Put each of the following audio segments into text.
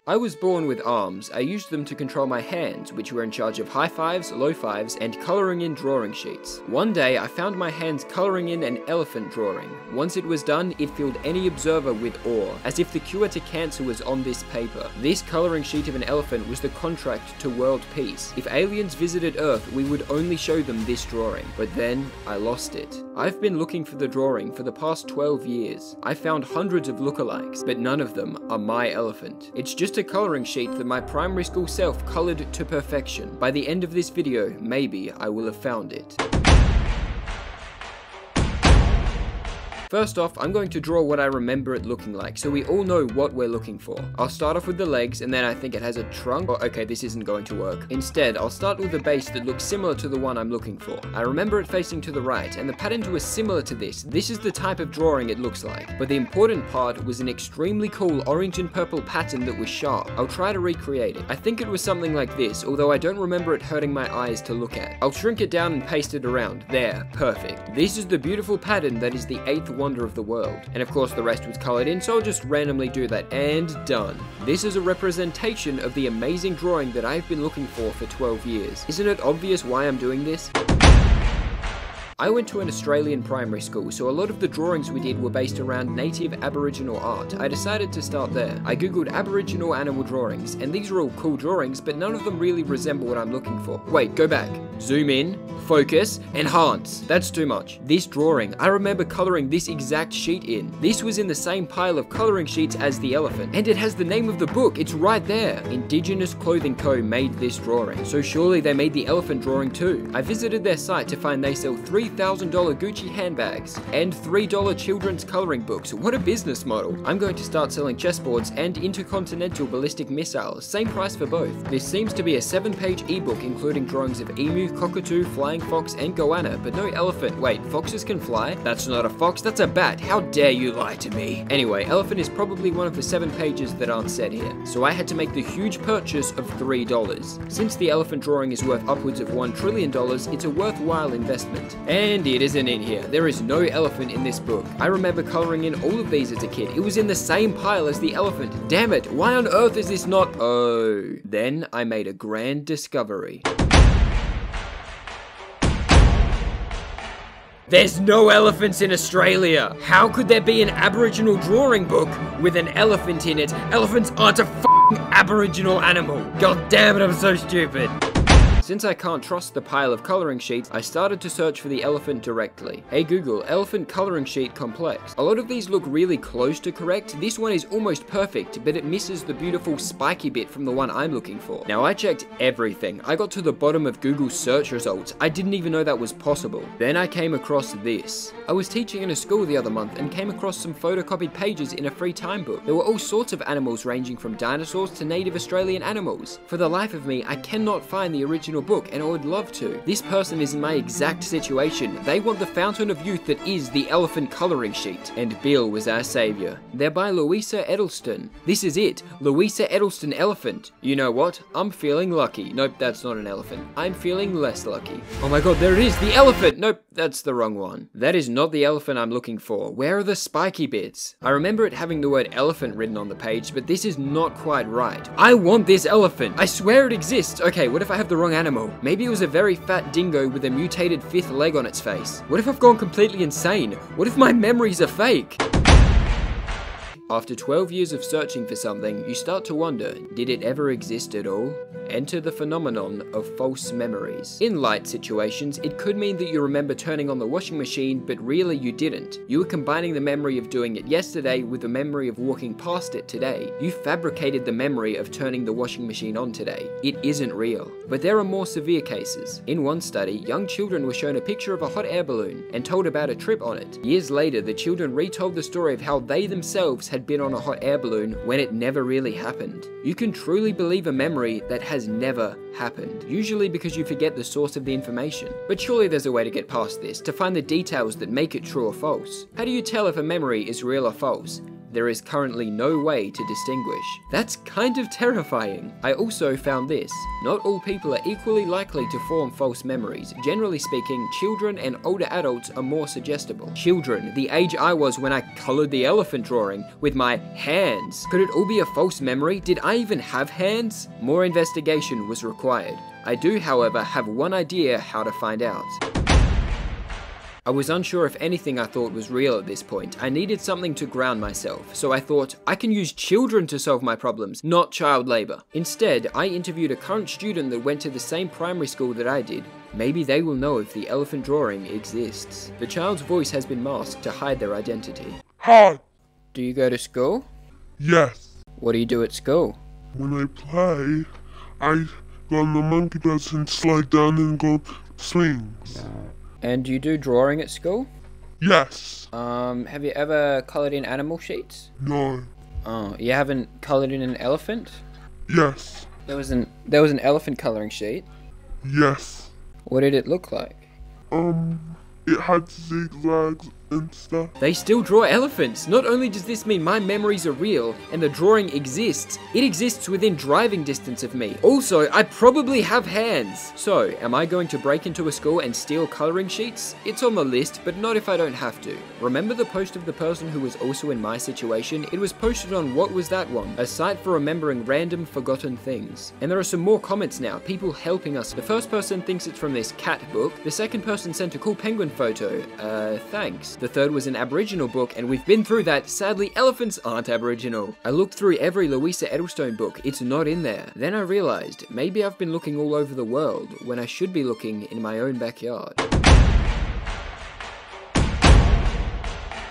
I was born with arms. I used them to control my hands, which were in charge of high fives, low fives, and colouring in drawing sheets. One day, I found my hands colouring in an elephant drawing. Once it was done, it filled any observer with awe, as if the cure to cancer was on this paper. This colouring sheet of an elephant was the contract to world peace. If aliens visited Earth, we would only show them this drawing. But then, I lost it. I've been looking for the drawing for the past 12 years. I found hundreds of lookalikes, but none of them are my elephant. It's just a colouring sheet that my primary school self coloured to perfection. By the end of this video, maybe I will have found it. First off, I'm going to draw what I remember it looking like, so we all know what we're looking for. I'll start off with the legs, and then I think it has a trunk. Oh, okay, this isn't going to work. Instead, I'll start with the base that looks similar to the one I'm looking for. I remember it facing to the right, and the pattern was similar to this. This is the type of drawing it looks like. But the important part was an extremely cool orange and purple pattern that was sharp. I'll try to recreate it. I think it was something like this, although I don't remember it hurting my eyes to look at. I'll shrink it down and paste it around. There, perfect. This is the beautiful pattern that is the 8th wonder of the world. And of course the rest was colored in, so I'll just randomly do that, and done. This is a representation of the amazing drawing that I've been looking for 12 years. Isn't it obvious why I'm doing this? I went to an Australian primary school, so a lot of the drawings we did were based around native Aboriginal art. I decided to start there. I googled Aboriginal animal drawings, and these are all cool drawings, but none of them really resemble what I'm looking for. Wait, go back. Zoom in, focus, enhance. That's too much. This drawing, I remember colouring this exact sheet in. This was in the same pile of colouring sheets as the elephant, and it has the name of the book. It's right there. Indigenous Clothing Co. made this drawing, so surely they made the elephant drawing too. I visited their site to find they sell $3,000 Gucci handbags and $3 children's colouring books. What a business model. I'm going to start selling chessboards and intercontinental ballistic missiles. Same price for both. This seems to be a 7-page ebook including drawings of emu, cockatoo, flying fox, and goanna, but no elephant. Wait, foxes can fly? That's not a fox, that's a bat. How dare you lie to me? Anyway, elephant is probably one of the 7 pages that aren't said here, so I had to make the huge purchase of $3. Since the elephant drawing is worth upwards of $1 trillion, it's a worthwhile investment. And it isn't in here. There is no elephant in this book. I remember colouring in all of these as a kid. It was in the same pile as the elephant. Damn it, why on earth is this not? Oh. Then I made a grand discovery. There's no elephants in Australia. How could there be an Aboriginal drawing book with an elephant in it? Elephants aren't a f***ing Aboriginal animal. God damn it, I'm so stupid. Since I can't trust the pile of colouring sheets, I started to search for the elephant directly. Hey Google, elephant colouring sheet complex. A lot of these look really close to correct. This one is almost perfect, but it misses the beautiful spiky bit from the one I'm looking for. Now I checked everything. I got to the bottom of Google's search results. I didn't even know that was possible. Then I came across this. I was teaching in a school the other month and came across some photocopied pages in a free time book. There were all sorts of animals ranging from dinosaurs to native Australian animals. For the life of me, I cannot find the original book, and I would love to. This person is in my exact situation. They want the fountain of youth that is the elephant colouring sheet, and Bill was our saviour. They're by Louisa Eddlestone. This is it, Louisa Eddlestone elephant. You know what? I'm feeling lucky. Nope, that's not an elephant. I'm feeling less lucky. Oh my god, there it is, the elephant! Nope, that's the wrong one. That is not the elephant I'm looking for. Where are the spiky bits? I remember it having the word elephant written on the page, but this is not quite right. I want this elephant! I swear it exists! Okay, what if I have the wrong animal? Maybe it was a very fat dingo with a mutated 5th leg on its face. What if I've gone completely insane? What if my memories are fake? After 12 years of searching for something, you start to wonder, did it ever exist at all? Enter the phenomenon of false memories. In light situations, it could mean that you remember turning on the washing machine, but really you didn't. You were combining the memory of doing it yesterday with the memory of walking past it today. You fabricated the memory of turning the washing machine on today. It isn't real. But there are more severe cases. In one study, young children were shown a picture of a hot air balloon and told about a trip on it. Years later, the children retold the story of how they themselves had been on a hot air balloon when it never really happened. You can truly believe a memory that has never happened, usually because you forget the source of the information. But surely there's a way to get past this, to find the details that make it true or false. How do you tell if a memory is real or false? There is currently no way to distinguish. That's kind of terrifying. I also found this. Not all people are equally likely to form false memories. Generally speaking, children and older adults are more suggestible. Children, the age I was when I colored the elephant drawing with my hands. Could it all be a false memory? Did I even have hands? More investigation was required. I do, however, have one idea how to find out. I was unsure if anything I thought was real at this point. I needed something to ground myself, so I thought, I can use children to solve my problems, not child labor. Instead, I interviewed a current student that went to the same primary school that I did. Maybe they will know if the elephant drawing exists. The child's voice has been masked to hide their identity. Hi! Do you go to school? Yes. What do you do at school? When I play, I go on the monkey bars and slide down and go swings. And do you do drawing at school? Yes. Have you ever colored in animal sheets? No. Oh, you haven't colored in an elephant? Yes. There was an elephant coloring sheet. Yes. What did it look like? It had zigzags and stuff. They still draw elephants. Not only does this mean my memories are real and the drawing exists, it exists within driving distance of me. Also, I probably have hands. So, am I going to break into a school and steal coloring sheets? It's on the list, but not if I don't have to. Remember the post of the person who was also in my situation? It was posted on What Was That One? A site for remembering random forgotten things. And there are some more comments now, people helping us. The first person thinks it's from this cat book. The second person sent a cool penguin photo. Thanks. The third was an Aboriginal book, and we've been through that. Sadly, elephants aren't Aboriginal. I looked through every Louisa Eddlestone book. It's not in there. Then I realized, maybe I've been looking all over the world, when I should be looking in my own backyard.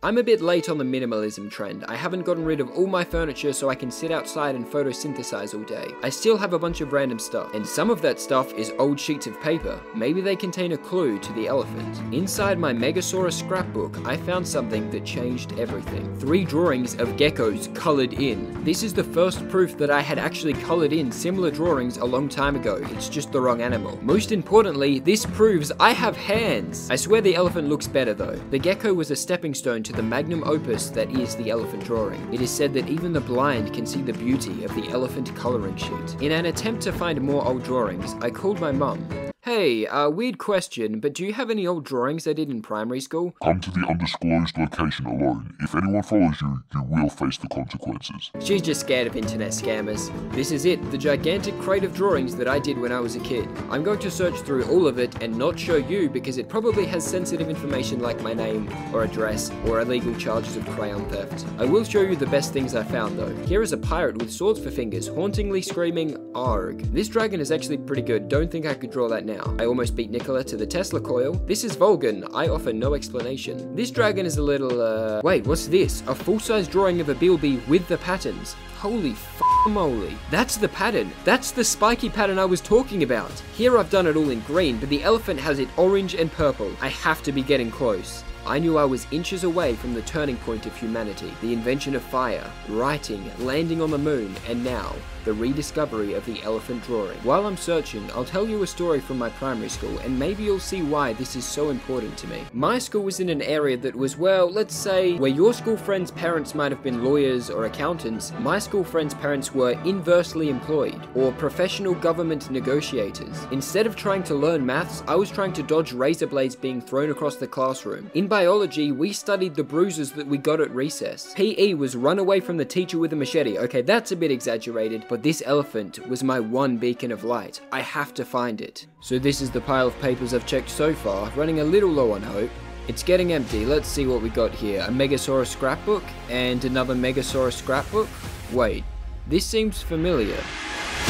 I'm a bit late on the minimalism trend. I haven't gotten rid of all my furniture so I can sit outside and photosynthesize all day. I still have a bunch of random stuff, and some of that stuff is old sheets of paper. Maybe they contain a clue to the elephant. Inside my Megasaurus scrapbook, I found something that changed everything. 3 drawings of geckos colored in. This is the first proof that I had actually colored in similar drawings a long time ago. It's just the wrong animal. Most importantly, this proves I have hands. I swear the elephant looks better though. The gecko was a stepping stone to the magnum opus that is the elephant drawing. It is said that even the blind can see the beauty of the elephant coloring sheet. In an attempt to find more old drawings, I called my mum. Hey, weird question, but do you have any old drawings I did in primary school? Come to the undisclosed location alone. If anyone follows you, you will face the consequences. She's just scared of internet scammers. This is it, the gigantic crate of drawings that I did when I was a kid. I'm going to search through all of it and not show you because it probably has sensitive information like my name, or address, or illegal charges of crayon theft. I will show you the best things I found though. Here is a pirate with swords for fingers, hauntingly screaming, "Arg." This dragon is actually pretty good, don't think I could draw that now. I almost beat Nicola to the Tesla coil. This is Vulcan, I offer no explanation. This dragon is a little, wait, what's this? A full-size drawing of a bilby with the patterns. Holy f***moly. That's the pattern. That's the spiky pattern I was talking about. Here I've done it all in green, but the elephant has it orange and purple. I have to be getting close. I knew I was inches away from the turning point of humanity, the invention of fire, writing, landing on the moon, and now, the rediscovery of the elephant drawing. While I'm searching, I'll tell you a story from my primary school, and maybe you'll see why this is so important to me. My school was in an area that was, well, let's say, where your school friends' parents might have been lawyers or accountants, my school friends' parents were inversely employed, or professional government negotiators. Instead of trying to learn maths, I was trying to dodge razor blades being thrown across the classroom. In biology, we studied the bruises that we got at recess. PE was run away from the teacher with a machete. Okay, that's a bit exaggerated, but this elephant was my one beacon of light. I have to find it. So this is the pile of papers I've checked so far, running a little low on hope. It's getting empty. Let's see what we got here. A Megasaurus scrapbook and another Megasaurus scrapbook. Wait, this seems familiar.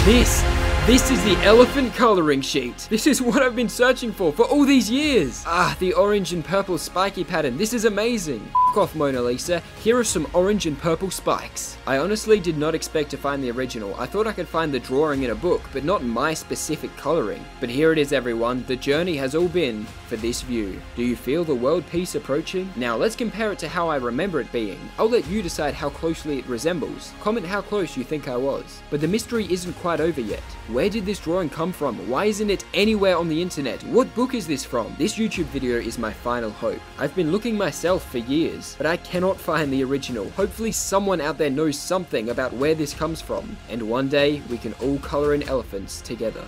This is the elephant coloring sheet. This is what I've been searching for all these years. Ah, the orange and purple spiky pattern. This is amazing. F*** off, Mona Lisa. Here are some orange and purple spikes. I honestly did not expect to find the original. I thought I could find the drawing in a book, but not my specific coloring. But here it is, everyone. The journey has all been for this view. Do you feel the world peace approaching? Now let's compare it to how I remember it being. I'll let you decide how closely it resembles. Comment how close you think I was. But the mystery isn't quite over yet. Where did this drawing come from? Why isn't it anywhere on the internet? What book is this from? This YouTube video is my final hope. I've been looking myself for years, but I cannot find the original. Hopefully someone out there knows something about where this comes from, and one day we can all color in elephants together.